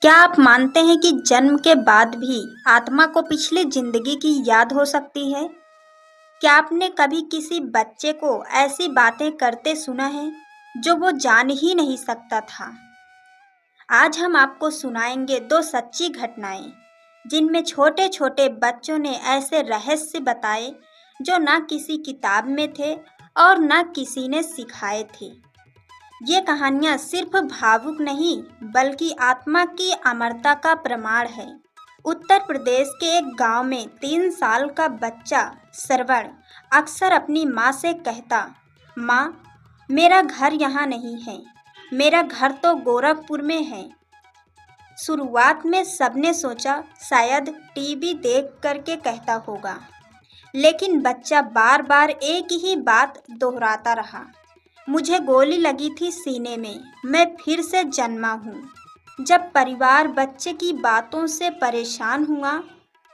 क्या आप मानते हैं कि जन्म के बाद भी आत्मा को पिछली जिंदगी की याद हो सकती है? क्या आपने कभी किसी बच्चे को ऐसी बातें करते सुना है जो वो जान ही नहीं सकता था? आज हम आपको सुनाएंगे दो सच्ची घटनाएं जिनमें छोटे छोटे बच्चों ने ऐसे रहस्य बताए जो ना किसी किताब में थे और ना किसी ने सिखाए थे। ये कहानियाँ सिर्फ भावुक नहीं बल्कि आत्मा की अमरता का प्रमाण है। उत्तर प्रदेश के एक गांव में 3 साल का बच्चा श्रवण अक्सर अपनी माँ से कहता, माँ, मेरा घर यहाँ नहीं है, मेरा घर तो गोरखपुर में है। शुरुआत में सबने सोचा शायद टीवी देख करके कहता होगा, लेकिन बच्चा बार बार एक ही बात दोहराता रहा, मुझे गोली लगी थी सीने में, मैं फिर से जन्मा हूँ। जब परिवार बच्चे की बातों से परेशान हुआ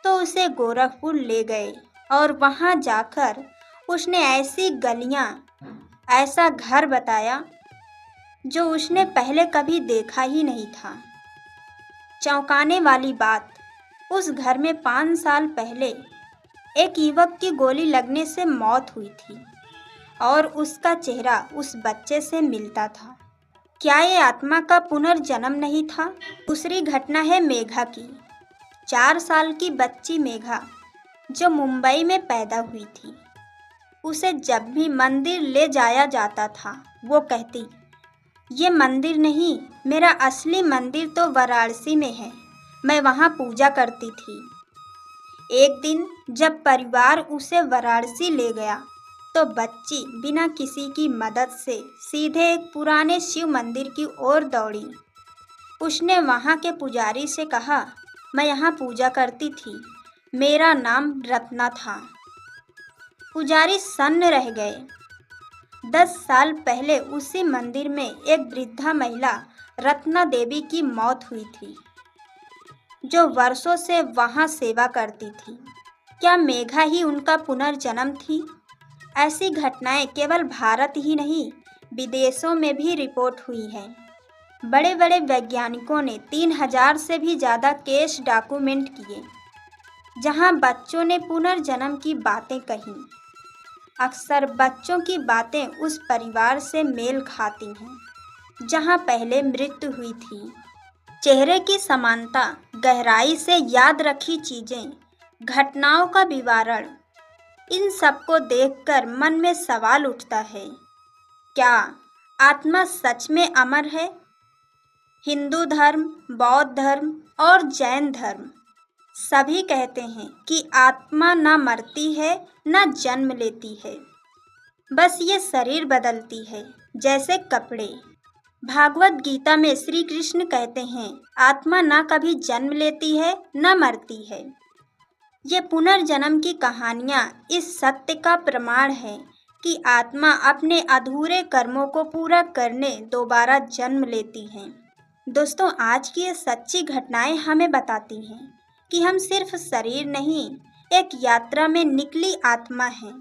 तो उसे गोरखपुर ले गए और वहाँ जाकर उसने ऐसी गलियाँ, ऐसा घर बताया जो उसने पहले कभी देखा ही नहीं था। चौंकाने वाली बात, उस घर में 5 साल पहले एक युवक की गोली लगने से मौत हुई थी और उसका चेहरा उस बच्चे से मिलता था। क्या ये आत्मा का पुनर्जन्म नहीं था? दूसरी घटना है मेघा की। 4 साल की बच्ची मेघा जो मुंबई में पैदा हुई थी, उसे जब भी मंदिर ले जाया जाता था वो कहती, ये मंदिर नहीं, मेरा असली मंदिर तो वाराणसी में है, मैं वहाँ पूजा करती थी। एक दिन जब परिवार उसे वाराणसी ले गया तो बच्ची बिना किसी की मदद से सीधे एक पुराने शिव मंदिर की ओर दौड़ी। उसने वहाँ के पुजारी से कहा, मैं यहाँ पूजा करती थी, मेरा नाम रत्ना था। पुजारी सन्न रह गए। 10 साल पहले उसी मंदिर में एक वृद्धा महिला रत्ना देवी की मौत हुई थी, जो वर्षों से वहाँ सेवा करती थी। क्या मेघा ही उनका पुनर्जन्म थी? ऐसी घटनाएं केवल भारत ही नहीं, विदेशों में भी रिपोर्ट हुई हैं। बड़े बड़े वैज्ञानिकों ने 3000 से भी ज़्यादा केस डॉक्यूमेंट किए, जहां बच्चों ने पुनर्जन्म की बातें कही। अक्सर बच्चों की बातें उस परिवार से मेल खाती हैं जहां पहले मृत्यु हुई थी। चेहरे की समानता, गहराई से याद रखी चीज़ें, घटनाओं का विवरण, इन सबको देखकर मन में सवाल उठता है, क्या आत्मा सच में अमर है? हिंदू धर्म, बौद्ध धर्म और जैन धर्म सभी कहते हैं कि आत्मा न मरती है न जन्म लेती है, बस ये शरीर बदलती है जैसे कपड़े। भागवत गीता में श्री कृष्ण कहते हैं, आत्मा न कभी जन्म लेती है न मरती है। ये पुनर्जन्म की कहानियाँ इस सत्य का प्रमाण है कि आत्मा अपने अधूरे कर्मों को पूरा करने दोबारा जन्म लेती हैं। दोस्तों, आज की ये सच्ची घटनाएं हमें बताती हैं कि हम सिर्फ शरीर नहीं, एक यात्रा में निकली आत्मा हैं।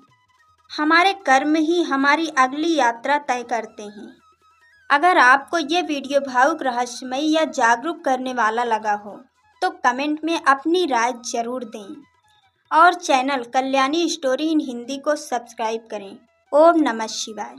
हमारे कर्म ही हमारी अगली यात्रा तय करते हैं। अगर आपको ये वीडियो भावुक, रहस्यमयी या जागरूक करने वाला लगा हो तो कमेंट में अपनी राय जरूर दें और channel Kalyani story in Hindi को सब्सक्राइब करें। ओम नमः शिवाय।